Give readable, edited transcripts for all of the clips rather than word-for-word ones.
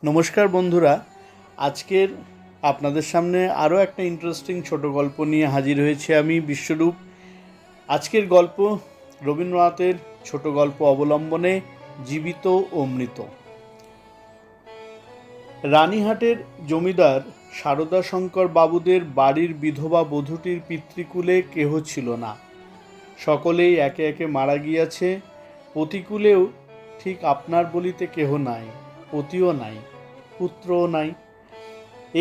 নমস্কার বন্ধুরা, আজকের আপনাদের সামনে আরও একটা ইন্টারেস্টিং ছোট গল্প নিয়ে হাজির হয়েছে আমি বিশ্বরূপ। আজকের গল্প রবীন্দ্রনাথের ছোট গল্প অবলম্বনে জীবিত ও মৃত। রানীহাটের জমিদার সারদাশঙ্কর বাবুদের বাড়ির বিধবা বধূটির পিতৃকুলে কেহ ছিল না। সকলেই একে একে মারা গিয়াছে। পতিকুলেও ঠিক আপনার বলিতে কেহ নাই, পতিও নাই, পুত্রও নাই।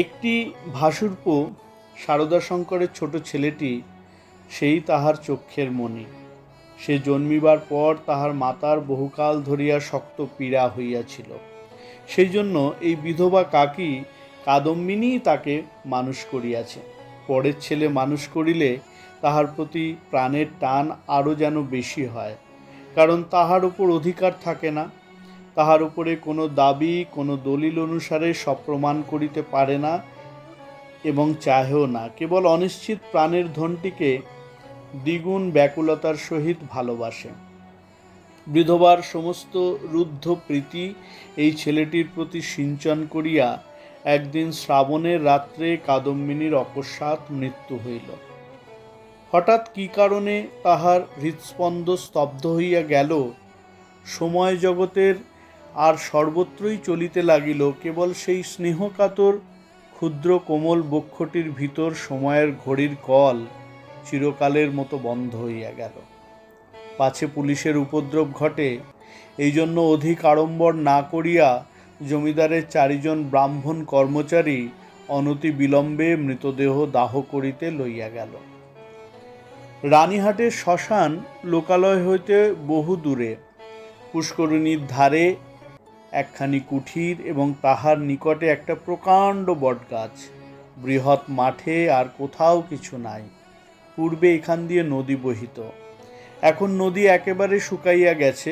একটি ভাসুরপো সারদাশঙ্করের ছোট ছেলেটি, সেই তাহার চক্ষের মণি। সে জন্মিবার পর তাহার মাতার বহুকাল ধরিয়া শক্ত পীড়া হইয়াছিল। সেই জন্য এই বিধবা কাকী কাদম্বিনী তাকে মানুষ করিয়াছে। পরের ছেলে মানুষ করিলে তাহার প্রতি প্রাণের টান আরও যেন বেশি হয়, কারণ তাহার উপর অধিকার থাকে না, তাহার উপরে কোনো দাবি কোনো দলিল অনুসারে সপ্রমাণ করিতে পারে না এবং চাহেও না। কেবল অনিশ্চিত প্রাণের ধনটিকে দ্বিগুণ ব্যাকুলতার সহিত ভালোবাসে। বিধবার সমস্ত রুদ্ধ প্রীতি এই ছেলেটির প্রতি সিঞ্চন করিয়া একদিন শ্রাবণের রাত্রে কাদম্বিনীর অকস্মাৎ মৃত্যু হইল। হঠাৎ কী কারণে তাহার হৃৎস্পন্দ স্তব্ধ হইয়া গেল, সময় জগতের আর সর্বত্রই চলিতে লাগিল, কেবল সেই স্নেহকাতর ক্ষুদ্র কোমল বক্ষটির ভিতর সময়ের ঘড়ির কল চিরকালের মতো বন্ধ হইয়া গেল। পাছে পুলিশের উপদ্রব ঘটে, এই জন্য অধিক আড়ম্বর না করিয়া জমিদারের 4 জন ব্রাহ্মণ কর্মচারী অনতি বিলম্বে মৃতদেহ দাহ করিতে লইয়া গেল। রানীহাটের শ্মশান লোকালয় হইতে বহু দূরে। পুষ্করিণীর ধারে একখানি কুঠির এবং তাহার নিকটে একটা প্রকাণ্ড বটগাছ। বৃহৎ মাঠে আর কোথাও কিছু নাই। পূর্বে এখান দিয়ে নদী বহিত, এখন নদী একেবারে শুকাইয়া গেছে।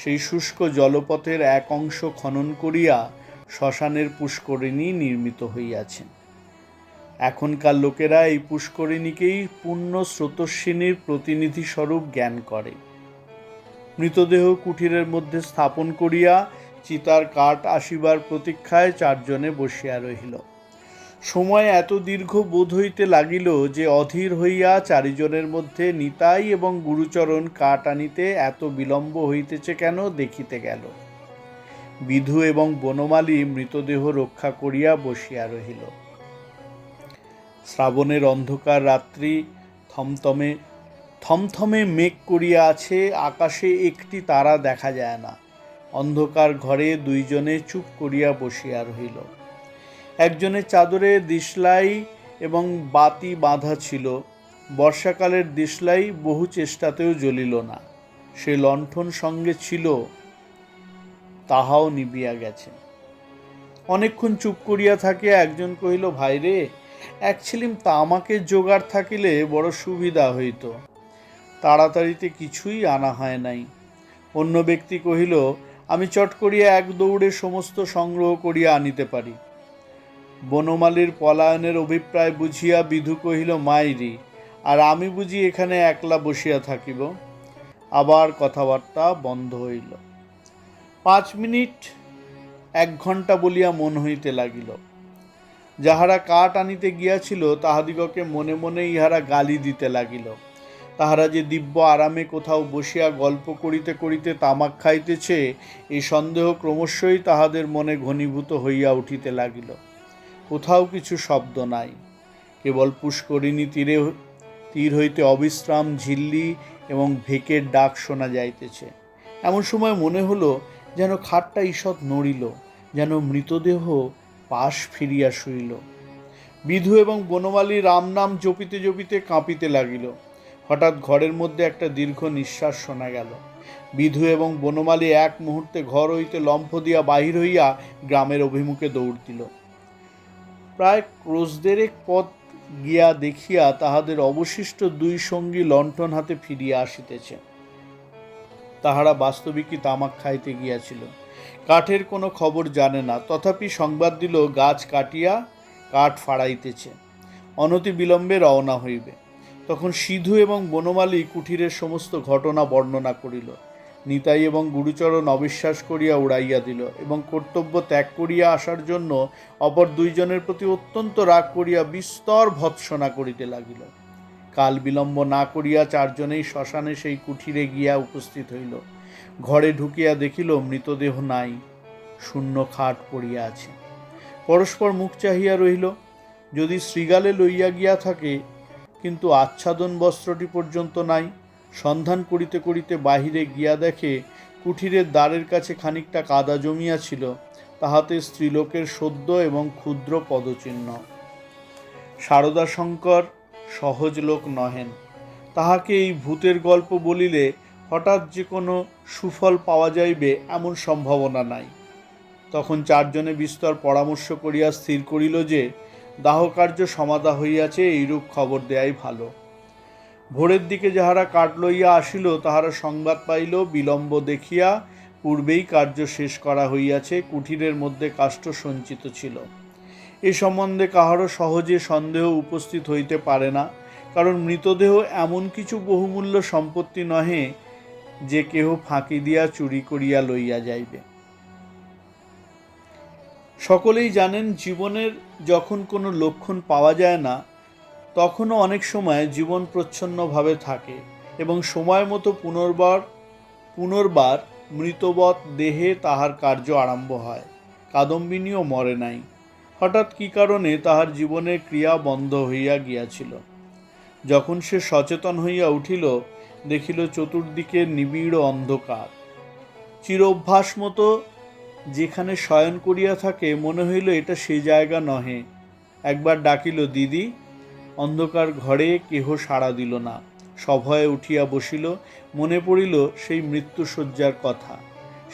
সেই শুষ্ক জলপথের এক অংশ খনন করিয়া শ্মশানের পুষ্করিণী নির্মিত হইয়াছে। এখনকার লোকেরা এই পুষ্করিণীকেই পূর্ণ স্রোতস্বিনীর প্রতিনিধি স্বরূপ জ্ঞান করে। মৃতদেহ কুঠিরের মধ্যে স্থাপন করিয়া চিতার কাঠ আসিবার প্রতীক্ষায় 4 জনে বসিয়া রহিল। সময় এত দীর্ঘ বোধ হইতে লাগিল যে অধীর হইয়া 4 জনের মধ্যে নিতাই এবং গুরুচরণ কাঠ আনিতে এত বিলম্ব হইতেছে কেন দেখিতে গেল। বিধু এবং বনমালী মৃতদেহ রক্ষা করিয়া বসিয়া রহিল। শ্রাবণের অন্ধকার রাত্রি, থমথমে মেঘ করিয়া আছে, আকাশে একটি তারা দেখা যায় না। অন্ধকার ঘরে 2 জনে চুপ করিয়া বসিয়া রহিল। একজনের চাদরে দিশলাই এবং বাতি বাঁধা ছিল। বর্ষাকালের দিশলাই বহু চেষ্টাতেও জ্বলিল না। সে লণ্ঠন সঙ্গে ছিল, তাহাও নিবিয়া গেছে। অনেকক্ষণ চুপ করিয়া থাকিয়া একজন কহিল, ভাই রে, 1 ছিলিম তামাকের জোগাড় থাকিলে বড় সুবিধা হইত, তাড়াতাড়িতে কিছুই আনা হয় নাই। অন্য ব্যক্তি কহিল, আমি চট করিয়া 1 দৌড়ে সমস্ত সংগ্রহ করিয়া আনিতে পারি। বনমালীর পলায়নের অভিপ্রায় বুঝিয়া বিধু কহিল, মাইরি, আর আমি বুঝি এখানে একলা বসিয়া থাকিব। আবার কথাবার্তা বন্ধ হইল। 5 মিনিট 1 ঘণ্টা বলিয়া মন হইতে লাগিল। যাহারা কাঠ আনিতে গিয়াছিল তাহাদিগকে মনে মনে ইহারা গালি দিতে লাগিল। তাহারা যে দিব্য আরামে কোথাও বসিয়া গল্প করিতে করিতে তামাক খাইতেছে, এই সন্দেহ ক্রমশই তাহাদের মনে ঘনীভূত হইয়া উঠিতে লাগিল। কোথাও কিছু শব্দ নাই, কেবল পুষ্করিণী তীর হইতে অবিশ্রাম ঝিল্লি এবং ভেকের ডাক শোনা যাইতেছে। এমন সময় মনে হলো যেন খাটটা ঈষৎ নড়িল, যেন মৃতদেহ পাশ ফিরিয়া শুইল। বিধু এবং বনমালী রাম নাম জপিতে জপিতে কাঁপিতে লাগিল। হঠাৎ ঘরের মধ্যে একটা দীর্ঘ নিঃশ্বাস শোনা গেল। বিধু এবং বনমালী এক মুহূর্তে ঘর হইতে লম্ফ দিয়া বাহির হইয়া গ্রামের অভিমুখে দৌড় দিল। প্রায় ক্রোশ 1.5 পথ গিয়া দেখিয়া তাহাদের অবশিষ্ট 2 সঙ্গী লণ্ঠন হাতে ফিরিয়া আসিতেছে। তাহারা বাস্তবিকই তামাক খাইতে গিয়াছিল। কাঠের কোনো খবর জানে না, তথাপি সংবাদ দিল গাছ কাটিয়া কাঠ ফাড়াইতেছে, অনতি বিলম্বে রওনা হইবে। তখন সিধু এবং বনমালী কুঠিরের সমস্ত ঘটনা বর্ণনা করিল। নিতাই এবং গুরুচরণ অবিশ্বাস করিয়া উড়াইয়া দিল এবং কর্তব্য ত্যাগ করিয়া আসার জন্য অপর দুইজনের প্রতি অত্যন্ত রাগ করিয়া বিস্তর ভৎসনা করিতে লাগিল। কাল বিলম্ব না করিয়া চারজনেই শ্মশানে সেই কুঠিরে গিয়া উপস্থিত হইল। ঘরে ঢুকিয়া দেখিল মৃতদেহ নাই, শূন্য খাট পড়িয়া আছে। পরস্পর মুখ চাহিয়া রহিল। যদি শৃগালে লইয়া গিয়া থাকে, কিন্তু আচ্ছাদন বস্ত্রটি পর্যন্ত নাই। সন্ধান করিতে করিতে বাহিরে গিয়া দেখে কুঠিরের দ্বারের কাছে খানিকটা কাদা জমিয়াছিল, তাহাতে স্ত্রীলোকের সদ্য এবং ক্ষুদ্র পদচিহ্ন। শারদাশঙ্কর সহজ লোক নহেন। তাহাকে এই ভূতের গল্প বলিলে হঠাৎ যে কোনো সুফল পাওয়া যাইবে এমন সম্ভাবনা নাই। তখন চারজনে বিস্তর পরামর্শ করিয়া স্থির করিল যে দাহকার্য সমাধা হইয়াছে, এইরূপ খবর দেয়াই ভালো। ভোরের দিকে যাহারা কাঠ লইয়া আসিল তাহারা সংবাদ পাইল বিলম্ব দেখিয়া পূর্বেই কার্য শেষ করা হইয়াছে, কুঠিরের মধ্যে কাষ্ঠ সঞ্চিত ছিল। এ সম্বন্ধে কাহারও সহজে সন্দেহ উপস্থিত হইতে পারে না, কারণ মৃতদেহ এমন কিছু বহুমূল্য সম্পত্তি নহে যে কেহ ফাঁকি দিয়া চুরি করিয়া লইয়া যাইবে। সকলেই জানেন জীবনের যখন কোনো লক্ষণ পাওয়া যায় না, তখনও অনেক সময় জীবন প্রচ্ছন্নভাবে থাকে এবং সময় মতো পুনর্বার মৃতবৎ দেহে তাহার কার্য আরম্ভ হয়। কাদম্বিনীও মরে নাই। হঠাৎ কি কারণে তাহার জীবনের ক্রিয়া বন্ধ হইয়া গিয়াছিল। যখন সে সচেতন হইয়া উঠিল, দেখিল চতুর্দিকে নিবিড় অন্ধকার। চির অভ্যাস মতো যেখানে শয়ন করিয়া থাকে মনে হইল এটা সে জায়গা নহে। একবার ডাকিল, দিদি। অন্ধকার ঘরে কেহ সাড়া দিল না। সভয়ে উঠিয়া বসিল। মনে পড়িল সেই মৃত্যুশয্যার কথা,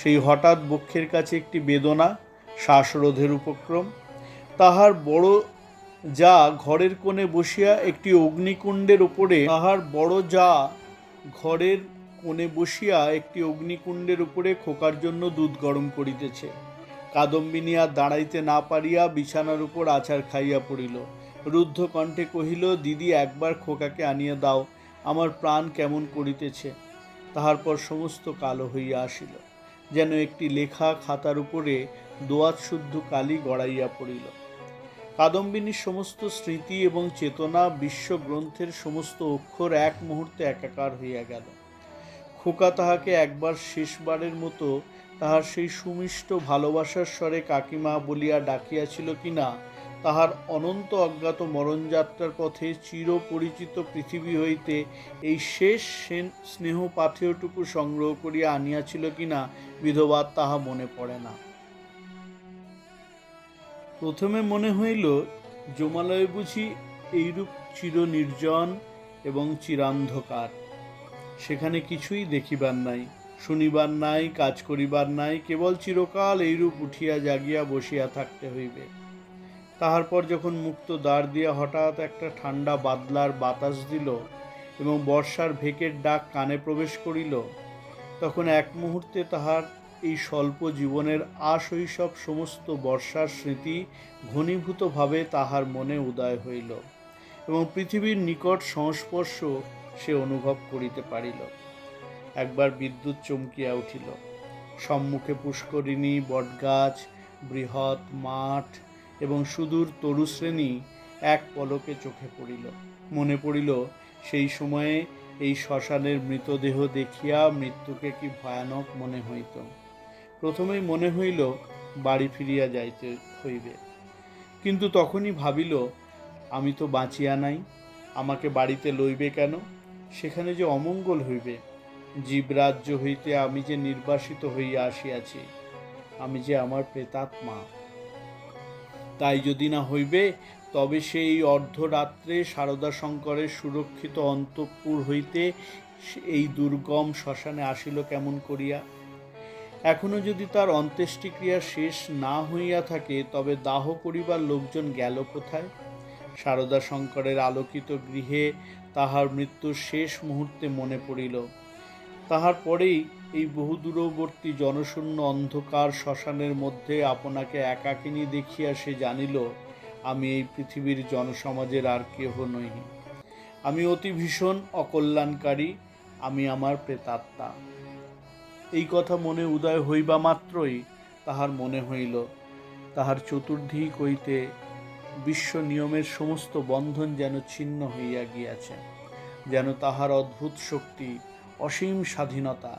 সেই হঠাৎ বক্ষের কাছে একটি বেদনা, শ্বাসরোধের উপক্রম। তাহার বড় যা ঘরের কোণে বসিয়া একটি অগ্নিকুণ্ডের উপরে খোকার জন্য দুধ গরম করিতেছে। কাদম্বিনী আর দাঁড়াইতে না পারিয়া বিছানার উপর আছাড় খাইয়া পড়িল। রুদ্ধ কণ্ঠে কহিল, দিদি, একবার খোকাকে আনিয়া দাও, আমার প্রাণ কেমন করিতেছে। তাহার পর সমস্ত কালো হইয়া আসিল, যেন একটি লেখা খাতার উপরে দোয়াত শুদ্ধ কালি গড়াইয়া পড়িল। কাদম্বিনীর সমস্ত স্মৃতি এবং চেতনা, বিশ্বগ্রন্থের সমস্ত অক্ষর এক মুহূর্তে একাকার হইয়া গেল। খোকা তাহাকে একবার শেষবারের মতো তাহার সেই সুমিষ্ট ভালোবাসার স্বরে কাকিমা বলিয়া ডাকিয়াছিল কিনা, তাহার অনন্ত অজ্ঞাত মরণযাত্রার পথে চিরপরিচিত পৃথিবী হইতে এই শেষ স্নেহ পাথেয়টুকু সংগ্রহ করিয়া আনিয়াছিল কিনা বিধবা তাহা মনে পড়ে না। প্রথমে মনে হইল যমালয় বুঝি এইরূপ চির নির্জন এবং চিরান্ধকার। সেখানে কিছুই দেখিবার নাই, শুনিবার নাই, কাজ করিবার নাই, কেবল চিরকাল এইরূপ উঠিয়া জাগিয়া বসিয়া থাকতে হইবে। তাহার পর যখন মুক্ত দ্বার দিয়া হঠাৎ একটা ঠান্ডা বাদলার বাতাস দিল এবং বর্ষার ভেকের ডাক কানে প্রবেশ করিল, তখন এক মুহূর্তে তাহার এই স্বল্প জীবনের আশৈশব সমস্ত বর্ষার স্মৃতি ঘনীভূতভাবে তাহার মনে উদয় হইল এবং পৃথিবীর নিকট সংস্পর্শ সে অনুভব করিতে পারিল। একবার বিদ্যুৎ চমকিয়া উঠিল। সম্মুখে পুষ্করিণী, বটগাছ, বৃহৎ মাঠ এবং সুদূর তরুশ্রেণী এক পলকে চোখে পড়িল। মনে পড়িল সেই সময়ে এই শ্মশানের মৃতদেহ দেখিয়া মৃত্যুকে কি ভয়ানক মনে হইত। প্রথমেই মনে হইল বাড়ি ফিরিয়া যাইতে হইবে, কিন্তু তখনই ভাবিল, আমি তো বাঁচিয়া নাই, আমাকে বাড়িতে লইবে কেন? সেখানে যে অমঙ্গল হইবে। জীবরাজ্য হইতে আমি যে নির্বাসিত হইয়া আসিয়াছি, আমি যে আমার প্রেতাত্মা। তাই যদি না হইবে, তবে সেই অর্ধরাত্রে শারদাশঙ্করের সুরক্ষিত অন্তঃপুর হইতে এই দুর্গম শ্মশানে আসিল কেমন করিয়া? এখনো যদি তার অন্ত্যেষ্টিক্রিয়া শেষ না হইয়া থাকে, তবে দাহ করিবার লোকজন গেল কোথায়? শারদাশঙ্করের আলোকিত গৃহে তাহার মৃত্যুর শেষ মুহূর্তে মনে পড়িল। তাহার পরেই এই বহু দূরবর্তী জনশূন্য অন্ধকার শ্মশানের মধ্যে আপনাকে একাকিনী দেখিয়া সে জানিল, আমি এই পৃথিবীর জনসমাজের আর কেহ নই। আমি অতি ভীষণ অকল্যাণকারী, আমি আমার প্রেতাত্মা। এই কথা মনে উদয় হইবা মাত্রই তাহার মনে হইল তাহার চতুর্দিক হইতে বিশ্ব নিয়মের সমস্ত বন্ধন যেন ছিন্ন হইয়া গিয়াছে, যেন তাহার অদ্ভুত শক্তি, অসীম স্বাধীনতা,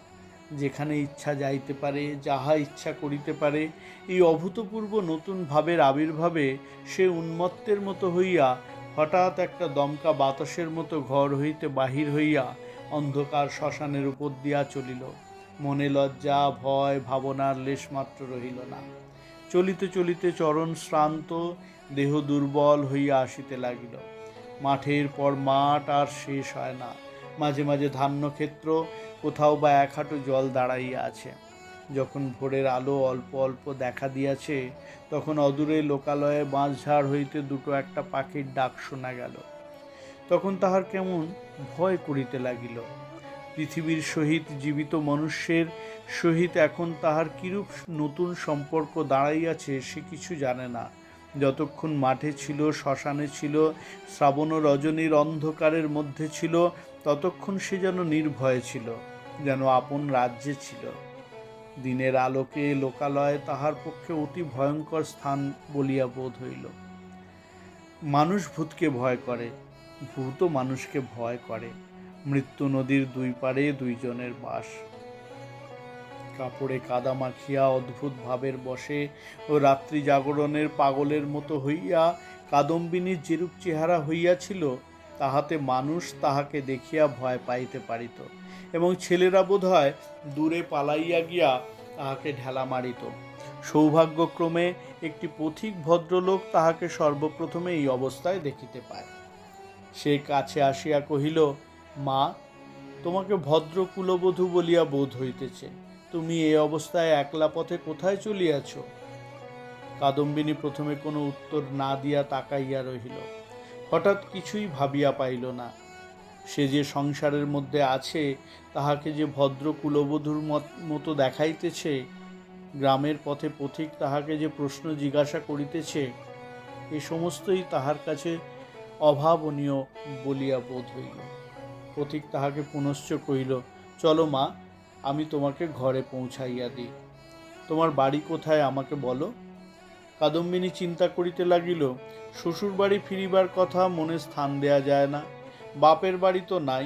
যেখানে ইচ্ছা যাইতে পারে, যাহা ইচ্ছা করিতে পারে। এই অভূতপূর্ব নতুন ভাবের আবির্ভাবে সে উন্মত্তের মতো হইয়া হঠাৎ একটা দমকা বাতাসের মতো ঘর হইতে বাহির হইয়া অন্ধকার শ্মশানের উপর দিয়া চলিল। মনে লজ্জা, ভয়, ভাবনার লেশমাত্র রহিল না। চলিতে চলিতে চরণ শ্রান্ত, দেহ দুর্বল হইয়া আসিতে লাগিল। মাঠের পর মাঠ আর শেষ হয় না। মাঝে মাঝে ধান্যক্ষেত্র, কোথাও বা এক হাঁটু জল দাঁড়াইয়া আছে। যখন ভোরের আলো অল্প অল্প দেখা দিয়াছে, তখন অদূরে লোকালয়ে বাঁশঝাড় হইতে দুটো একটা পাখির ডাক শোনা গেল। তখন তাহার কেমন ভয় করিতে লাগিল। পৃথিবীর সহিত, জীবিত মনুষ্যের সহিত এখন তাহার কিরূপ নতুন সম্পর্ক দাঁড়াইয়াছে সে কিছু জানে না। যতক্ষণ মাঠে ছিল, শ্মশানে ছিল, শ্রাবণ রজনীর অন্ধকারের মধ্যে ছিল, ততক্ষণ সে যেন নির্ভয়ে ছিল, যেন আপন রাজ্যে ছিল। দিনের আলোকে লোকালয় তাহার পক্ষে অতি ভয়ঙ্কর স্থান বলিয়া বোধ হইল। মানুষ ভূতকে ভয় করে, ভূত মানুষকে ভয় করে। মৃত্যু নদীর দুই পারে দুইজনের বাস। কাপড়ে কাদা মাখিয়া অদ্ভুত ভাবের বসে ও রাত্রি জাগরণের পাগলের মতো হইয়া কাদম্বিনীর যেরূপ চেহারা হইয়াছিল, তাহাতে মানুষ তাহাকে দেখিয়া ভয় পাইতে পারিত, এবং ছেলেরা বোধহয় দূরে পালাইয়া গিয়া তাহাকে ঢেলা মারিত। সৌভাগ্যক্রমে একটি পথিক ভদ্রলোক তাহাকে সর্বপ্রথমে এই অবস্থায় দেখিতে পায়। সে কাছে আসিয়া কহিল, মা, তোমাকে ভদ্র কুলবধূ বলিয়া বোধ হইতেছে। তুমি এই অবস্থায় একলা পথে কোথায় চলিয়াছ? কাদম্বিনী প্রথমে কোনো উত্তর না দিয়া তাকাইয়া রহিল। হঠাৎ কিছুই ভাবিয়া পাইল না। সে যে সংসারের মধ্যে আছে, তাহাকে যে ভদ্র কুলবধূর মতো দেখাইতেছে, গ্রামের পথে পথিক তাহাকে যে প্রশ্ন জিজ্ঞাসা করিতেছে, এ সমস্তই তাহার কাছে অভাবনীয় বলিয়া বোধ হইল। পথিক তাহাকে পুনশ্চ কহিল, চলো মা, আমি তোমাকে ঘরে পৌঁছাইয়া দিই। তোমার বাড়ি কোথায় আমাকে বলো। কাদম্বিনী চিন্তা করিতে লাগিল, শ্বশুর বাড়ি ফিরিবার কথা মনে স্থান দেয়া যায় না, বাপের বাড়ি তো নাই।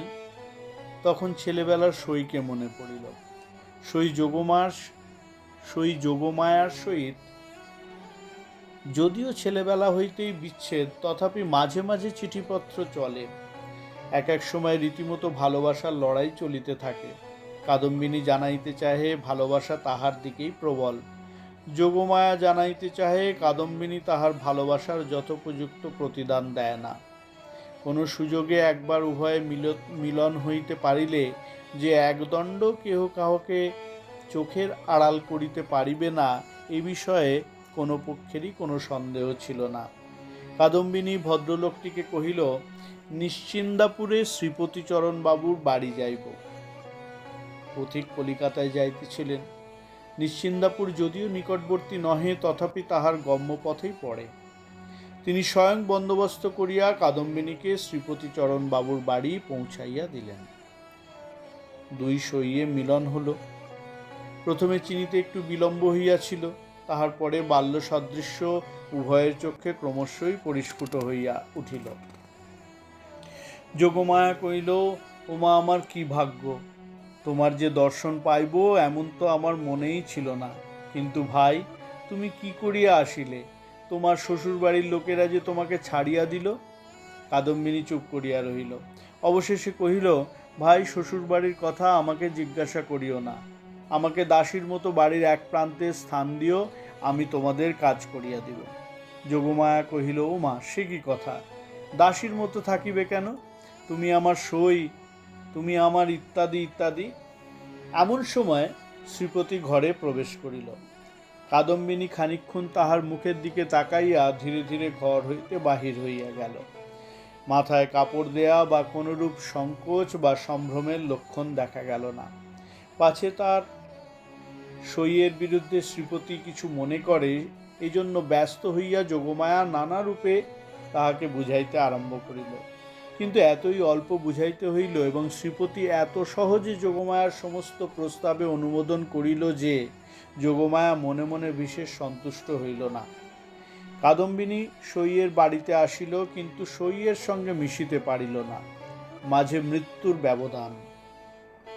তখন ছেলেবেলার সইকে মনে পড়িল। সই যোগমায়ার সহিত যদিও ছেলেবেলা হইতেই বিচ্ছেদ, তথাপি মাঝে মাঝে চিঠিপত্র চলে। এক এক সময় রীতিমতো ভালোবাসার লড়াই চলিতে থাকে। কাদম্বিনী জানাইতে চাহে ভালোবাসা তাহার দিকেই প্রবল। যোগমায়া জানাইতে চাহে কাদম্বিনী তাহার ভালোবাসার যথোপযুক্ত প্রতিদান দেয় না। কোনো সুযোগে একবার উভয়ে মিলন হইতে পারিলে যে একদণ্ড কেহ কাহকে চোখের আড়াল করিতে পারিবে না, এ বিষয়ে কোনো পক্ষেরই কোনো সন্দেহ ছিল না। কাদম্বিনী ভদ্রলোকটিকে কহিল, নিশ্চিন্দাপুরে শ্রীপতিচরণ বাবুর বাড়ি যাইব। পথিক কলিকাতায় যাইতেছিলেন। নিশ্চিন্দাপুর যদিও নিকটবর্তী নহে, তথাপি তাহার গম্যপথেই পড়ে। তিনি স্বয়ং বন্দোবস্ত করিয়া কাদম্বিনীকে শ্রীপতিচরণ বাবুর বাড়ি পৌঁছাইয়া দিলেন। দুই সইয়ে মিলন হল। প্রথমে চিনিতে একটু বিলম্ব হইয়াছিল, তাহার পরে বাল্য সদৃশ্য উভয়ের চক্ষে ক্রমশই পরিস্ফুট হইয়া উঠিল। যোগমায়া কহিল, ওমা, আমার কি ভাগ্য! তোমার যে দর্শন পাইব এমন তো আমার মনেই ছিল না। কিন্তু ভাই, তুমি কি করিয়া আসিলে? তোমার শ্বশুরবাড়ির লোকেরা যে তোমাকে ছাড়িয়া দিল। কাদম্বিনী চুপ করিয়া রহিল। অবশেষে কহিল, ভাই, শ্বশুরবাড়ির কথা আমাকে জিজ্ঞাসা করিও না। আমাকে দাসীর মতো বাড়ির এক প্রান্তে স্থান দিও, আমি তোমাদের কাজ করিয়া দিব। যোগমায়া কহিল, ওমা, সে কি কথা? দাসীর মতো থাকিবে কেন? তুমি আমার সই, তুমি আমার ইত্যাদি ইত্যাদি। এমন সময় শ্রীপতি ঘরে প্রবেশ করিল। কাদম্বিনী খানিকক্ষণ তাহার মুখের দিকে তাকাইয়া ধীরে ধীরে ঘর হইতে বাহির হইয়া গেল। মাথায় কাপড় দেয়া বা কোনরূপ সংকোচ বা সম্ভ্রমের লক্ষণ দেখা গেল না। পাছে তার সইয়ের বিরুদ্ধে শ্রীপতি কিছু মনে করে, এই জন্য ব্যস্ত হইয়া যোগমায়া নানা রূপে তাহাকে বুঝাইতে আরম্ভ করিল। কিন্তু এতই অল্প বুঝাইতে হইল এবং শ্রীপতি এত সহজে যোগমায়ার সমস্ত প্রস্তাবে অনুমোদন করিল যে যোগমায়া মনে মনে বিশেষ সন্তুষ্ট হইল না। কাদম্বিনী সইয়ের বাড়িতে আসিল, কিন্তু সইয়ের সঙ্গে মিশিতে পারিল না। মাঝে মৃত্যুর ব্যবধান।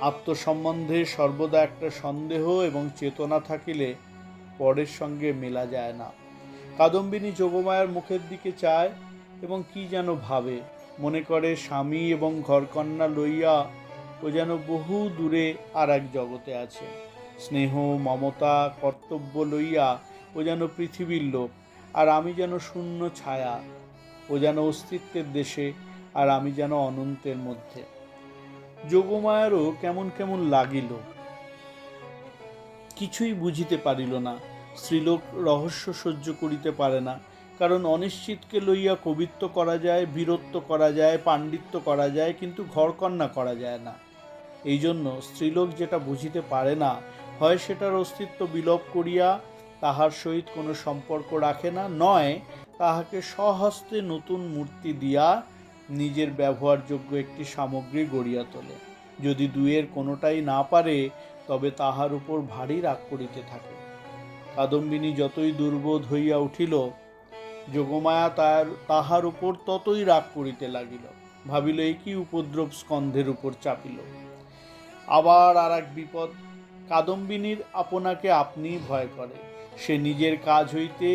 আত্মসম্বন্ধে সর্বদা একটা সন্দেহ এবং চেতনা থাকিলে পরের সঙ্গে মেলা যায় না। কাদম্বিনী যোগমায়ার মুখের দিকে চায় এবং কি যেন ভাবে, মনে করে স্বামী এবং ঘরকন্যা লইয়া ও যেন বহু দূরে আর এক জগতে আছে। স্নেহ মমতা কর্তব্য লইয়া ও যেন পৃথিবীর লোক, আর আমি যেন শূন্য ছায়া। ও যেন অস্তিত্বের দেশে, আর আমি যেন অনন্তের মধ্যে। যোগমায়ারও কেমন কেমন লাগিল, কিছুই বুঝিতে পারিল না। স্ত্রীলোক রহস্য সহ্য করিতে পারে না, কারণ অনিশ্চিতকে লইয়া কবিত্ব করা যায়, বীরত্ব করা যায়, পাণ্ডিত্য করা যায়, কিন্তু ঘরকন্যা করা যায় না। এই জন্য স্ত্রীলোক যেটা বুঝিতে পারে না, হয় সেটার অস্তিত্ব বিলোপ করিয়া তাহার সহিত কোনো সম্পর্ক রাখে না, নয় তাহাকে স্বহস্তে নতুন মূর্তি দিয়া নিজের ব্যবহারযোগ্য একটি সামগ্রী গড়িয়া তোলে। যদি দুয়ের কোনোটাই না পারে, তবে তাহার উপর ভারী রাগ করিতে থাকে। কাদম্বিনী যতই দুর্বোধ হইয়া উঠিল, যোগমায়া তাহার উপর ততই রাগ করিতে লাগিল। ভাবিল, এই কি উপদ্রব স্কন্ধের উপর চাপিল। আবার আর এক বিপদ। কাদম্বিনীর আপনাকে আপনি ভয় করে। সে নিজের কাজ হইতে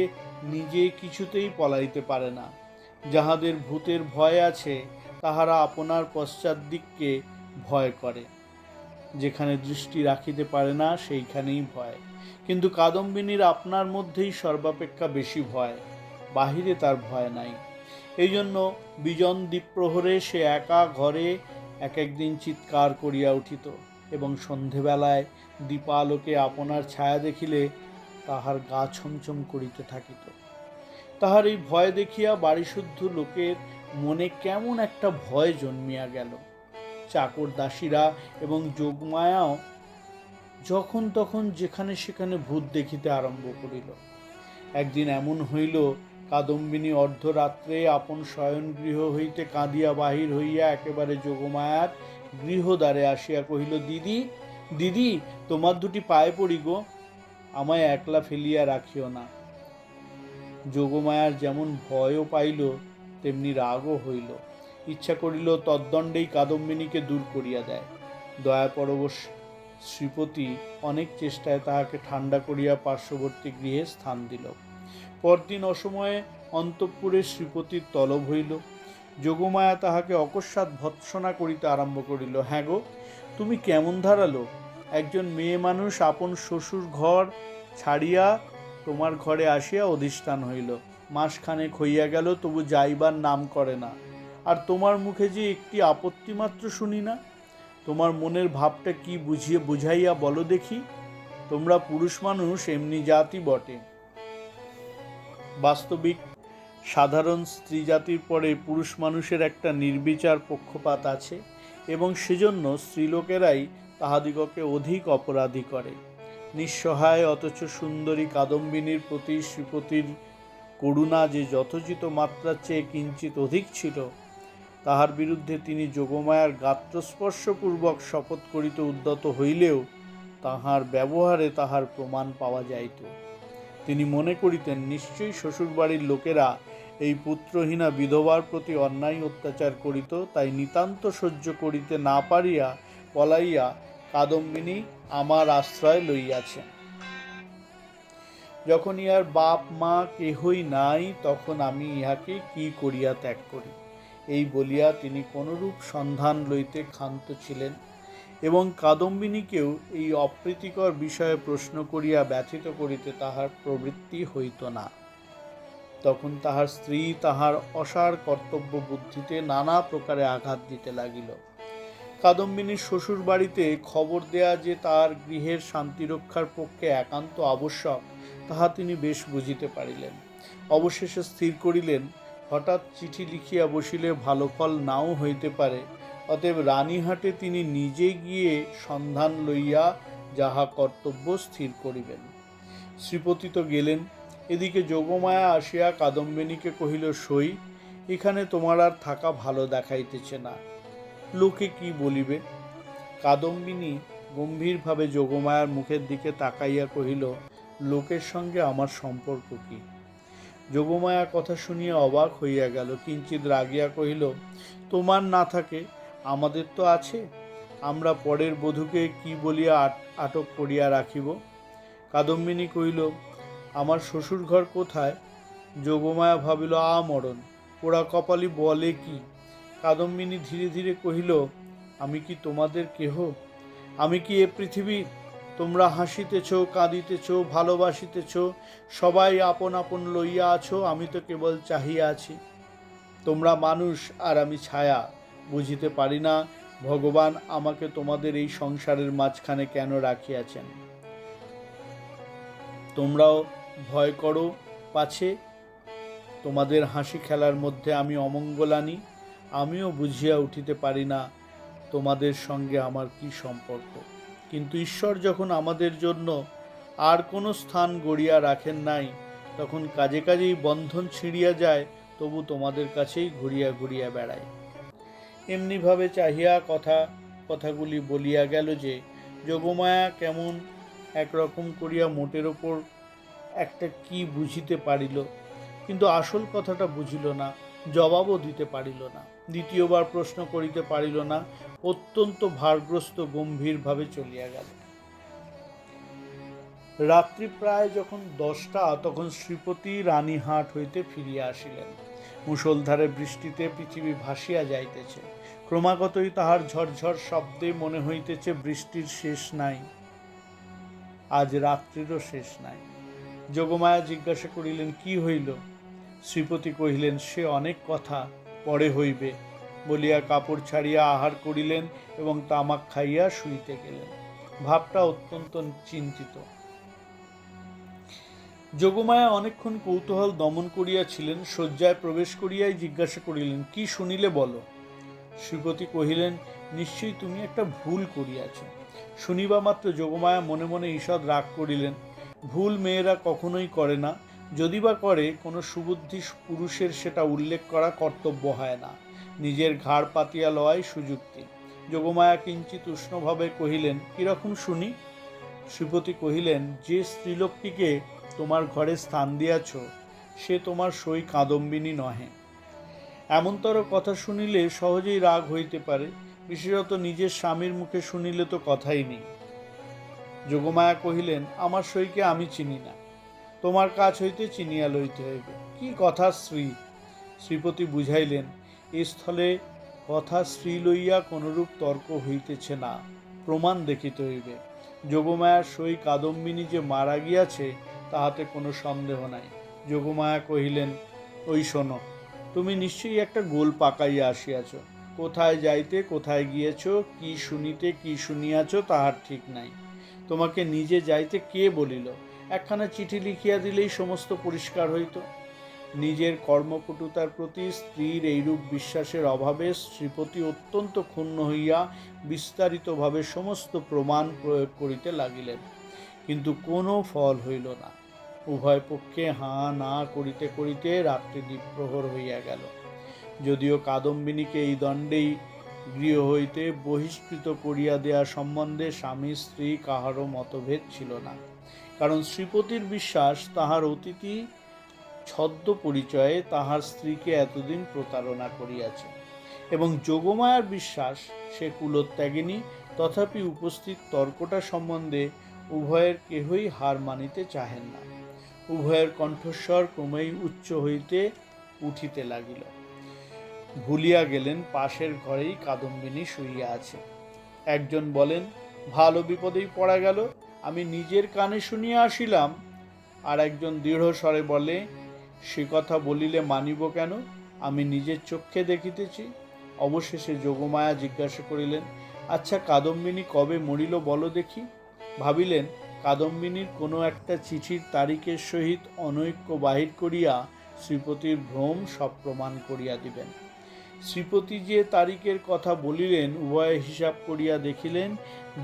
নিজে কিছুতেই পলাইতে পারে না। যাহাদের ভূতের ভয় আছে, তাহারা আপনার পশ্চাৎ দিককে ভয় করে। যেখানে দৃষ্টি রাখিতে পারে না, সেইখানেই ভয়। কিন্তু কাদম্বিনীর আপনার মধ্যেই সর্বাপেক্ষা বেশি ভয়, বাহিরে তার ভয় নাই। এই জন্য বিজন দ্বীপ্রহরে সে একা ঘরে এক একদিন চিৎকার করিয়া উঠিত, এবং সন্ধেবেলায় দীপালোকে আপনার ছায়া দেখিলে তাহার গা ছমছম করিতে থাকিত। তাহার এই ভয় দেখিয়া বাড়িশুদ্ধ লোকের মনে কেমন একটা ভয় জন্মিয়া গেল। চাকর দাসীরা এবং যোগমায়াও যখন তখন যেখানে সেখানে ভূত দেখিতে আরম্ভ করিল। একদিন এমন হইল, কাদম্বিনী অর্ধরাত্রে আপন শয়নগৃহ হইতে কাঁদিয়া বাহির হইয়া একেবারে যোগমায়ার গৃহদ্বারে আসিয়া কহিল, দিদি দিদি, তোমার দুটি পায়ে পড়ি গো, আমায় একলা ফেলিয়া রাখিও না। যোগমায়ার যেমন ভয়ও পাইল, তেমনি রাগও হইল। ইচ্ছা করিল তদ্দণ্ডেই কাদম্বিনীকে দূর করিয়া দেয়। দয়াপরবশ শ্রীপতি অনেক চেষ্টায় তাহাকে ঠান্ডা করিয়া পার্শ্ববর্তী গৃহে স্থান দিল। পরদিন অসময়ে অন্তঃপুরে শ্রীপতির তলব হইল। যোগমায়া তাহাকে অকস্মাৎ ভৎসনা করিতে আরম্ভ করিল। হ্যাঁ গো, তুমি কেমন ধারালো! একজন মেয়ে মানুষ আপন শ্বশুর ঘর ছাড়িয়া তোমার ঘরে আসিয়া অধিষ্ঠান হইল। মাসখানেক হইয়া গেল, তবু যাইবার নাম করে না। আর তোমার মুখে যে একটি আপত্তি মাত্র শুনি না। তোমার মনের ভাবটা কি বুঝাইয়া বলো দেখি। তোমরা পুরুষ মানুষ এমনি জাতি বটে। বাস্তবিক সাধারণ স্ত্রী জাতির পরে পুরুষ মানুষের একটা নির্বিচার পক্ষপাত আছে, এবং সেজন্য স্ত্রীলোকেরাই তাহাদিগকে অধিক অপরাধী করে। নিঃসহায় অথচ সুন্দরী কাদম্বিনীর প্রতি শ্রীপতির করুণা যে যথোচিত মাত্রার চেয়ে কিঞ্চিত অধিক ছিল, তাহার বিরুদ্ধে তিনি যোগমায়ার গাত্রস্পর্শপূর্বক শপথ করিতে উদ্যত হইলেও তাহার ব্যবহারে তাহার প্রমাণ পাওয়া যাইত। তিনি মনে করিতেন, নিশ্চয়ই শ্বশুরবাড়ির লোকেরা এই পুত্রহীনা বিধবার প্রতি অন্যায় অত্যাচার করিত, তাই নিতান্ত সহ্য করিতে না পারিয়া পলাইয়া কাদম্বিনী আমার আশ্রয় লইয়াছেন। যখন ইহার বাপ মা কেহই নাই, তখন আমি ইহাকে কি করিয়া ত্যাগ করি। এই বলিয়া তিনি কোনরূপ সন্ধান লইতে ক্ষান্ত ছিলেন, এবং কাদম্বিনীকেও এই অপ্রীতিকর বিষয়ে প্রশ্ন করিয়া ব্যথিত করিতে তাহার প্রবৃত্তি হইত না। তখন তাহার স্ত্রী তাহার অসার কর্তব্য বুদ্ধিতে নানা প্রকারে আঘাত দিতে লাগিল। কাদম্বিনীর শ্বশুর বাড়িতে খবর দেয়া যে তার গৃহের শান্তিরক্ষার পক্ষে একান্ত আবশ্যক, তাহা তিনি বেশ বুঝিতে পারিলেন। অবশেষে স্থির করিলেন, হঠাৎ চিঠি লিখিয়া বসিলে ভালো ফল নাও হইতে পারে, অতএব রানীহাটে তিনি নিজে গিয়ে সন্ধান লইয়া যাহা কর্তব্য স্থির করিবেন। শ্রীপতি তো গেলেন। এদিকে যোগমায়া আসিয়া কাদম্বিনীকে কহিল, সই, এখানে তোমার আর থাকা ভালো দেখাইতেছে না, লোকে কি বলিবে। কাদম্বিনী গম্ভীরভাবে যোগমায়ার মুখের দিকে তাকাইয়া কহিল, লোকের সঙ্গে আমার সম্পর্ক কি? যোগমায়া কথা শুনিয়া অবাক হইয়া গেল, কিঞ্চিৎ রাগিয়া কহিল, তোমার না থাকে আমাদের তো আছে, আমরা পরের বধূকে কি বলিয়া আটক করিয়া রাখিব? কাদম্বিনী কহিল, আমার শ্বশুর ঘর কোথায়? যোগমায়া ভাবিল, মরণ, পোড়া কপালি বলে কি? কাদম্বিনী ধীরে ধীরে কহিল, আমি কি তোমাদের কেহ? আমি কি এ পৃথিবীর? তোমরা হাসিতেছ, কাঁদিতেছ, ভালোবাসিতেছ, সবাই আপন আপন লইয়া আছো, আমি তো কেবল চাহিয়া আছি। তোমরা মানুষ আর আমি ছায়া, বুঝিতে পারি না ভগবান আমাকে তোমাদের এই সংসারের মাঝখানে কেন রাখিয়াছেন। তোমরাও ভয় করো পাছে তোমাদের হাসি খেলার মধ্যে আমি অমঙ্গল আনি। আমিও বুঝিয়া উঠিতে পারি না তোমাদের সঙ্গে আমার কি সম্পর্ক, কিন্তু ঈশ্বর যখন আমাদের জন্য আর কোনো স্থান গড়িয়া রাখেন নাই, তখন কাজে কাজেই বন্ধন ছিঁড়িয়া যায়, তবু তোমাদের কাছেই ঘুরিয়া ঘুরিয়া বেড়ায়। এমনিভাবে চাহিয়া কথাগুলি বলিয়া গেল যে যোগমায়া কেমন একরকম করিয়া মোটের ওপর একটা কি বুঝিতে পারিল, কিন্তু আসল কথাটা বুঝিল না, জবাবও দিতে পারিল না, দ্বিতীয়বার প্রশ্ন করিতে পারিল না, অত্যন্ত ভারগ্রস্ত গম্ভীরভাবে চলিয়া গেল। রাত্রি প্রায় যখন 10টা, তখন শ্রীপতি রানীহাট হইতে ফিরিয়া আসিলেন। মুষলধারে বৃষ্টিতে পৃথিবী ভাসিয়া যাইতেছে, ক্রমাগতই তাহার ঝরঝর শব্দে মনে হইতেছে বৃষ্টির শেষ নাই, আজ রাত্রিরও শেষ নাই। যোগমায়া জিজ্ঞাসা করিলেন, কি হইল? শ্রীপতি কহিলেন, সে অনেক কথা, পরে হইবে বলিয়া কাপড় ছাড়িয়া আহার করিলেন এবং তামাক খাইয়া শুইতে গেলেন। ভাবটা অত্যন্ত চিন্তিত। যোগমায়া অনেকক্ষণ কৌতূহল দমন করিয়াছিলেন, শয্যায় প্রবেশ করিয়াই জিজ্ঞাসা করিলেন, কি শুনিলে বলো। শ্রীপতি কহিলেন, নিশ্চয়ই তুমি একটা ভুল করিয়াছ। শুনিবা মাত্র যোগমায়া মনে মনে ঈষৎ রাগ করিলেন। ভুল মেয়েরা কখনোই করে না, যদি বা করে কোনো সুবুদ্ধি পুরুষের সেটা উল্লেখ করা কর্তব্য হয় না, নিজের ঘাড় পাতিয়া লওয়াই সুযুক্তি। যোগমায়া কিঞ্চিৎ উষ্ণভাবে কহিলেন, কিরকম শুনি। শ্রীপতি কহিলেন, যে স্ত্রীলোকটিকে তোমার ঘরে স্থান দিয়াছ সে তোমার সই কাদম্বিনী নহে। এমনতর কথা শুনিলে সহজেই রাগ হইতে পারে, বিশেষত নিজের স্বামীর মুখে শুনিলে তো কথাই নেই। যোগমায়া কহিলেন, আমার সইকে আমি চিনি না, তোমার কাছ হইতে চিনিয়া লইতে হইবে। কি কথা শ্রী? শ্রীপতি বুঝাইলেন, এ স্থলে কথা স্ত্রী লইয়া কোনরূপ তর্ক হইতেছে না, প্রমাণ দেখিতে হইবে। যোগমায়ার সই কাদম্বিনী যে মারা গিয়াছে তাহাতে কোনো সন্দেহ নাই। যোগমায়া কহিলেন, ওই শোনো, তুমি নিশ্চয়ই একটা গোল পাকাইয়া আসিয়াছ, কোথায় যাইতে কোথায় গিয়েছ, কি শুনিতে কি শুনিয়াছ তাহার ঠিক নাই। তোমাকে নিজে যাইতে কে বলিল? একখানা চিঠি লিখিয়া দিলেই সমস্ত পরিষ্কার হইত। নিজের কর্মপটুতার প্রতি স্ত্রীর এইরূপ বিশ্বাসের অভাবে শ্রীপতি অত্যন্ত ক্ষুণ্ণ হইয়া বিস্তারিতভাবে সমস্ত প্রমাণ প্রয়োগ করিতে লাগিলেন, কিন্তু কোনো ফল হইল না। উভয় পক্ষে হাঁ না করিতে করিতে রাত্রি দ্বিপ্রহর হইয়া গেল। যদিও কাদম্বিনীকে এই দণ্ডেই গৃহ হইতে বহিষ্কৃত করিয়া দেয়া সম্বন্ধে স্বামী স্ত্রী কাহারও মতভেদ ছিল না, কারণ শ্রীপতির বিশ্বাস তাহার অতিথি ছদ্ম পরিচয়ে তাহার স্ত্রীকে এতদিন প্রতারণা করিয়াছে, এবং যোগমায়ার বিশ্বাস সে কুলত্যাগিনী। তথাপি উপস্থিত তর্কটা সম্বন্ধে উভয়ের কেহই হার মানিতে চাহেন না। উভয়ের কণ্ঠস্বর ক্রমেই উচ্চ হইতে উঠিতে লাগিল। ভুলিয়া গেলেন পাশের ঘরেই কাদম্বিনী শুইয়া আছে। একজন বলেন, ভালো বিপদেই পড়া গেল, আমি নিজের কানে শুনিয়া আসিলাম। আর একজন দৃঢ় স্বরে বলে, সে কথা বলিলে মানিব কেন, আমি নিজের চক্ষে দেখিতেছি। অবশেষে যোগমায়া জিজ্ঞাসা করিলেন, আচ্ছা কাদম্বিনী কবে মরিল বলো দেখি। ভাবিলেন কাদম্বিনীর কোনো একটা চিঠির তারিখের সহিত অনৈক্য বাহির করিয়া শ্রীপতির ভ্রম সব প্রমাণ করিয়া দিবেন। শ্রীপতি যে তারিখের কথা বলিলেন উভয়ে হিসাব করিয়া দেখিলেন,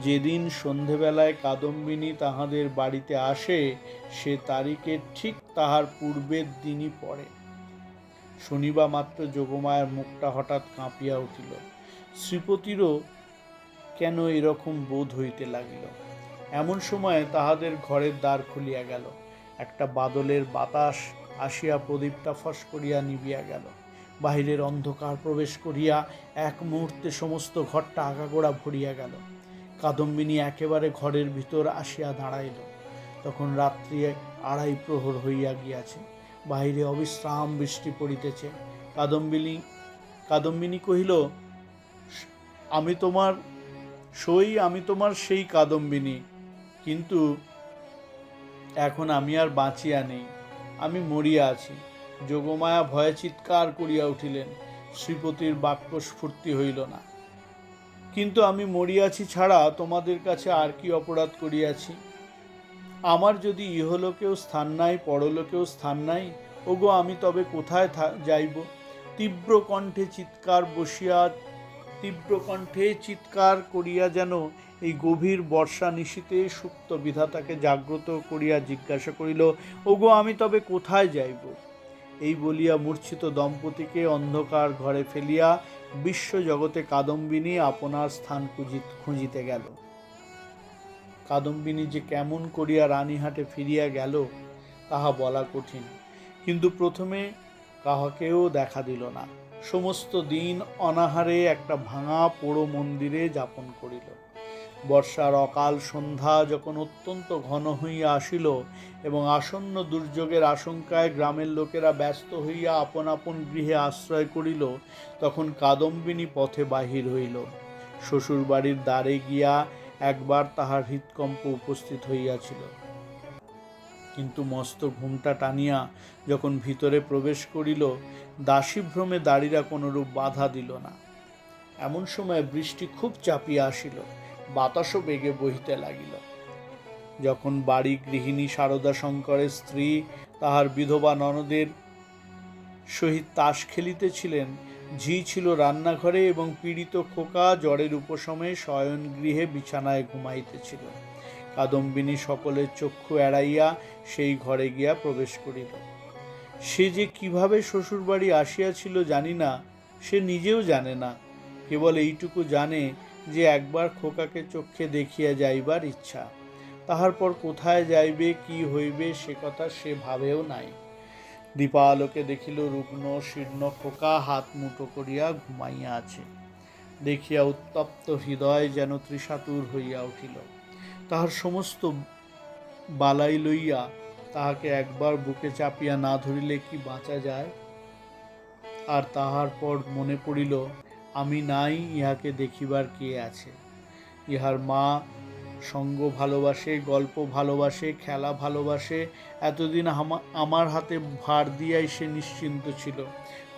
যেদিন সন্ধেবেলায় কাদম্বিনী তাহাদের বাড়িতে আসে সে তারিখের ঠিক তাহার পূর্বের দিনই পড়ে। শনিবা মাত্র যোগমায়ার মুখটা হঠাৎ কাঁপিয়া উঠিল। শ্রীপতিরও কেন এরকম বোধ হইতে লাগিল। এমন সময় তাহাদের ঘরের দ্বার খুলিয়া গেল। একটা বাদলের বাতাস আসিয়া প্রদীপটা ফস করিয়া নিবিয়া গেল। বাহিরের অন্ধকার প্রবেশ করিয়া এক মুহূর্তে সমস্ত ঘরটা আগাগোড়া ভরিয়া গেল। কাদম্বিনী একেবারে ঘরের ভিতর আসিয়া দাঁড়াইল। তখন রাত্রি 2:30 প্রহর হইয়া গিয়াছে। বাহিরে অবিশ্রাম বৃষ্টি পড়িতেছে। কাদম্বিনী কহিল, আমি তোমার সেই কাদম্বিনী, কিন্তু এখন আমি আর বাঁচিয়া নেই, আমি মরিয়া আছি। যোগমায়া ভয়ে চিৎকার করিয়া উঠিলেন। শ্রীপতির বাক্য স্ফূর্তি হইল না। কিন্তু আমি মরিয়াছি ছাড়া তোমাদের কাছে আর কি অপরাধ করিয়াছি? আমার যদি ইহলোকেও স্থান নাই, পরলোকেও স্থান নাই, ওগো আমি তবে কোথায় যাইব? তীব্র কণ্ঠে চিৎকার করিয়া যেন এই গভীর বর্ষা নিশীতে সুপ্ত বিধাতাকে জাগ্রত করিয়া জিজ্ঞাসা করিল, ওগো আমি তবে কোথায় যাইব? এই বলিয়া মূর্ছিত দম্পতিকে অন্ধকার ঘরে ফেলিয়া বিশ্বজগতে কাদম্বিনী আপনার স্থান খুঁজিতে গেল। কাদম্বিনী যে কেমন করিয়া রানীহাটে ফিরিয়া গেল তাহা বলা কঠিন। কিন্তু প্রথমে কাহাকেও দেখা দিল না। সমস্ত দিন অনাহারে একটা ভাঙা পোড়ো মন্দিরে যাপন করিল। বর্ষার অকাল সন্ধ্যা যখন অত্যন্ত ঘন হইয়া আসিল এবং আসন্ন দুর্যোগের আশঙ্কায় গ্রামের লোকেরা ব্যস্ত হইয়া আপন আপন গৃহে আশ্রয় করিল, তখন কাদম্বিনী পথে বাহির হইল। শ্বশুর বাড়ির দ্বারে গিয়া একবার তাহার হৃৎকম্প উপস্থিত হইয়াছিল, কিন্তু মস্ত ঘুমটা টানিয়া যখন ভিতরে প্রবেশ করিল, দাসীভ্রমে দাড়িরা কোনরূপ বাধা দিল না। এমন সময় বৃষ্টি খুব চাপিয়া আসিল, বাতাসও বেগে বহিতে লাগিল। যখন বাড়ি গৃহিণী সারদা শঙ্করের স্ত্রী তাহার বিধবা ননদের সহিত তাস খেলিতেছিলেন, ঝি ছিল রান্নাঘরে এবং পীড়িত খোকা জ্বরের উপশমে শয়ন গৃহে বিছানায় ঘুমাইতেছিল। কাদম্বিনী সকলের চক্ষু এড়াইয়া সেই ঘরে গিয়া প্রবেশ করিল। সে যে কিভাবে শ্বশুরবাড়ি আসিয়াছিল জানি না, সে নিজেও জানে না। কেবল এইটুকু জানে যে একবার খোকাকে চক্ষে দেখিয়া যাইবার ইচ্ছা। তাহার পর কোথায় যাইবে, কি হইবে, সে কথা সে ভাবেও নাই। দীপালোকে দেখিল রুগ্ন শীর্ণ খোকা হাত মুঠো করিয়া ঘুমাইয়া আছে। দেখিয়া উত্তপ্ত হৃদয় যেন ত্রিশাতুর হইয়া উঠিল। তাহার সমস্ত বালাই লইয়া তাহাকে একবার বুকে চাপিয়া না ধরিলে কি বাঁচা যায়? আর তাহার পর মনে পড়িল, আমি নাই, ইহাকে দেখিবার কে আছে? ইহার মা সঙ্গ ভালোবাসে, গল্প ভালোবাসে, খেলা ভালোবাসে। এতদিন আমার হাতে ভার দিয়াই সে নিশ্চিন্ত ছিল।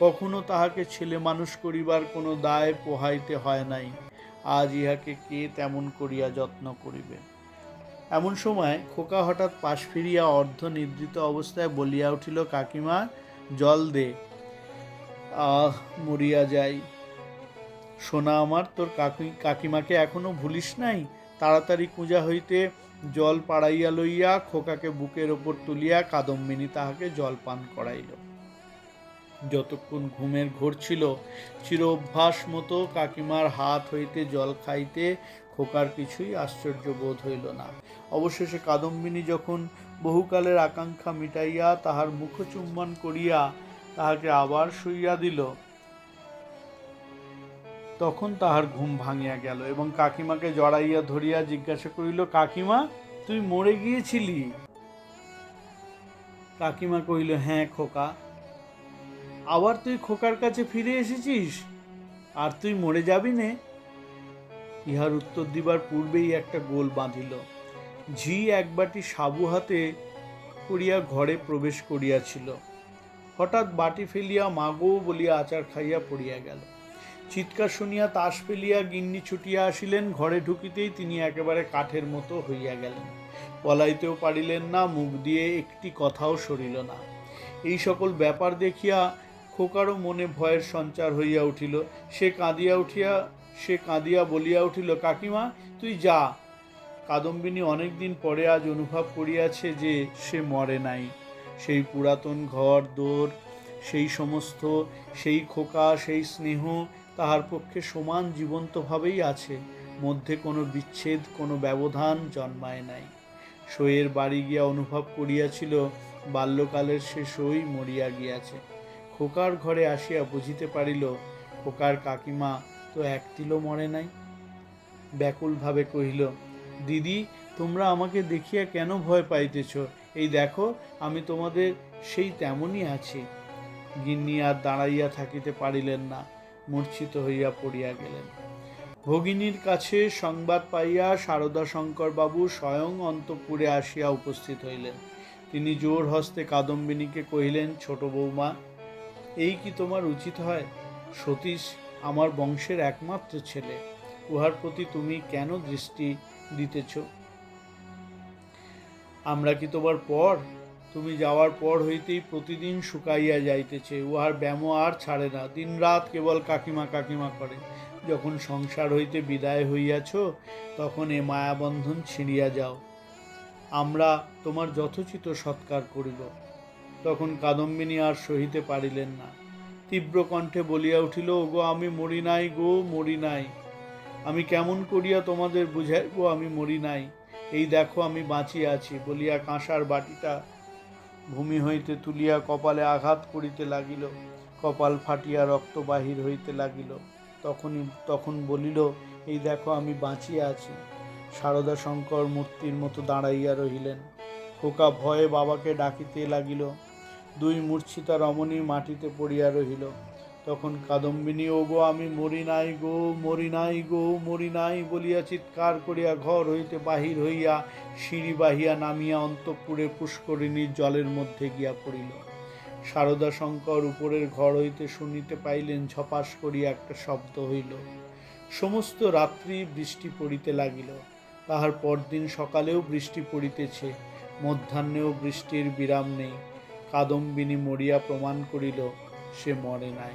কখনো তাহাকে ছেলে মানুষ করিবার কোনো দায় পোহাইতে হয় নাই। আজ ইহাকে কে তেমন করিয়া যত্ন করিবে? এমন সময় খোকা হঠাৎ পাশ ফিরিয়া অর্ধ নিদ্রিত অবস্থায় বলিয়া উঠিল, কাকিমা জল দে, মরিয়া যাই। সোনা আমার, তোর কাকিমাকে এখনো ভুলিস নাই? তাড়াতাড়ি কুঁজা হইতে জল পাড়াইয়া লইয়া খোকাকে বুকের ওপর তুলিয়া কাদম্বিনী তাহাকে জল পান করাইল। যতক্ষণ ঘুমের ঘোর ছিল, চির অভ্যাস মতো কাকিমার হাত হইতে জল খাইতে খোকার কিছুই আশ্চর্য বোধ হইল না। অবশেষে কাদম্বিনী যখন বহুকালের আকাঙ্ক্ষা মিটাইয়া তাহার মুখ চুম্বন করিয়া তাহাকে আবার শুইয়া দিল, তখন তাহার ঘুম ভাঙিয়া গেল এবং কাকিমাকে জড়াইয়া ধরিয়া জিজ্ঞাসা করিল, কাকিমা তুই মরে গিয়েছিলি? কাকিমা কহিল, হ্যাঁ খোকা। আবার তুই খোকার কাছে ফিরে এসেছিস? আর তুই মরে যাবি নে? ইহার উত্তর দিবার পূর্বেই একটা গোল বাঁধিল। ঝি এক বাটি সাবু হাতে করিয়া ঘরে প্রবেশ করিয়াছিল। হঠাৎ বাটি ফেলিয়া মাগো বলিয়া আচার খাইয়া পড়িয়া গেল। চিৎকার শুনিয়া তাস ফেলিয়া গিন্নি ছুটিয়া আসিলেন। ঘরে ঢুকিতেই তিনি একেবারে কাঠের মতো হইয়া গেলেন। পলাইতেও পারিলেন না, মুখ দিয়ে একটি কথাও সরিল না। এই সকল ব্যাপার দেখিয়া খোকারও মনে ভয়ের সঞ্চার হইয়া উঠিল। সে কাঁদিয়া বলিয়া উঠিল, কাকিমা তুই যা। কাদম্বিনী অনেকদিন পরে আজ অনুভব করিয়াছে যে সে মরে নাই। সেই পুরাতন ঘর দোর সেই সমস্ত, সেই খোকা, সেই স্নেহ তাহার পক্ষে সমান জীবন্তভাবেই আছে, মধ্যে কোনো বিচ্ছেদ, কোনো ব্যবধান জন্মায় নাই। সইয়ের বাড়ি গিয়া অনুভব করিয়াছিল বাল্যকালের সে সই মরিয়া গিয়াছে। খোকার ঘরে আসিয়া বুঝিতে পারিল খোকার কাকিমা তো এক তিলও মরে নাই। ব্যাকুলভাবে কহিল, দিদি, তোমরা আমাকে দেখিয়া কেন ভয় পাইতেছ? এই দেখো, আমি তোমাদের সেই তেমনই আছি। গিন্নি আর দাঁড়াইয়া থাকিতে পারিলেন না, মূর্ছিত হইয়া পড়িয়া গেলেন। ভগিনীর কাছে সংবাদ পাইয়া শারদাশঙ্কর বাবু স্বয়ং অন্তঃপুরে আসিয়া উপস্থিত হইলেন। তিনি জোর হস্তে কাদম্বিনীকে কহিলেন, ছোট বৌমা, এই কি তোমার উচিত হয়? সতীশ আমার বংশের একমাত্র ছেলে, উহার প্রতি তুমি কেন দৃষ্টি দিতেছ? আমরা কি তোমার পর? তুমি যাওয়ার পর হইতেই প্রতিদিন শুকাইয়া যাইতেছে, উহার ব্যামো আর ছাড়ে না, দিন রাত কেবল কাকিমা কাকিমা করে। যখন সংসার হইতে বিদায় হইয়াছ, তখন এ মায়াবন্ধন ছিঁড়িয়া যাও, আমরা তোমার যথোচিত সৎকার করিব। তখন কাদম্বিনী আর সহিতে পারিলেন না, তীব্র কণ্ঠে বলিয়া উঠিল, ওগো, আমি মরি নাই গো, মরি নাই। আমি কেমন করিয়া তোমাদের বুঝাইব আমি মরি নাই? এই দেখো আমি বাঁচিয়া আছি, বলিয়া কাঁসার বাটিটা ভূমি হইতে তুলিয়া কপালে আঘাত করিতে লাগিল। কপাল ফাটিয়া রক্ত বাহির হইতে লাগিল। তখন বলিল, এই দেখো আমি বাঁচিয়া আছি। শারদাশঙ্কর মূর্তির মতো দাঁড়াইয়া রহিলেন। খোকা ভয়ে বাবাকে ডাকিতে লাগিল। দুই মূর্ছিতা রমণী মাটিতে পড়িয়া রহিল। তখন কাদম্বিনী, ওগো, আমি মরি নাই গো, মরি নাই গো, মরি নাই বলিয়া চিৎকার করিয়া ঘর হইতে বাহির হইয়া সিঁড়ি বাহিয়া নামিয়া অন্তঃপুরে পুষ্করিণীর জলের মধ্যে গিয়া পড়িল। শারদাশঙ্কর উপরের ঘর হইতে শুনিতে পাইলেন ঝপাস করিয়া একটা শব্দ হইল। সমস্ত রাত্রি বৃষ্টি পড়িতে লাগিল। তাহার পরদিন সকালেও বৃষ্টি পড়িতেছে, মধ্যাহ্নেও বৃষ্টির বিরাম নেই। কাদম্বিনী মরিয়া প্রমাণ করিল সে মরে নাই।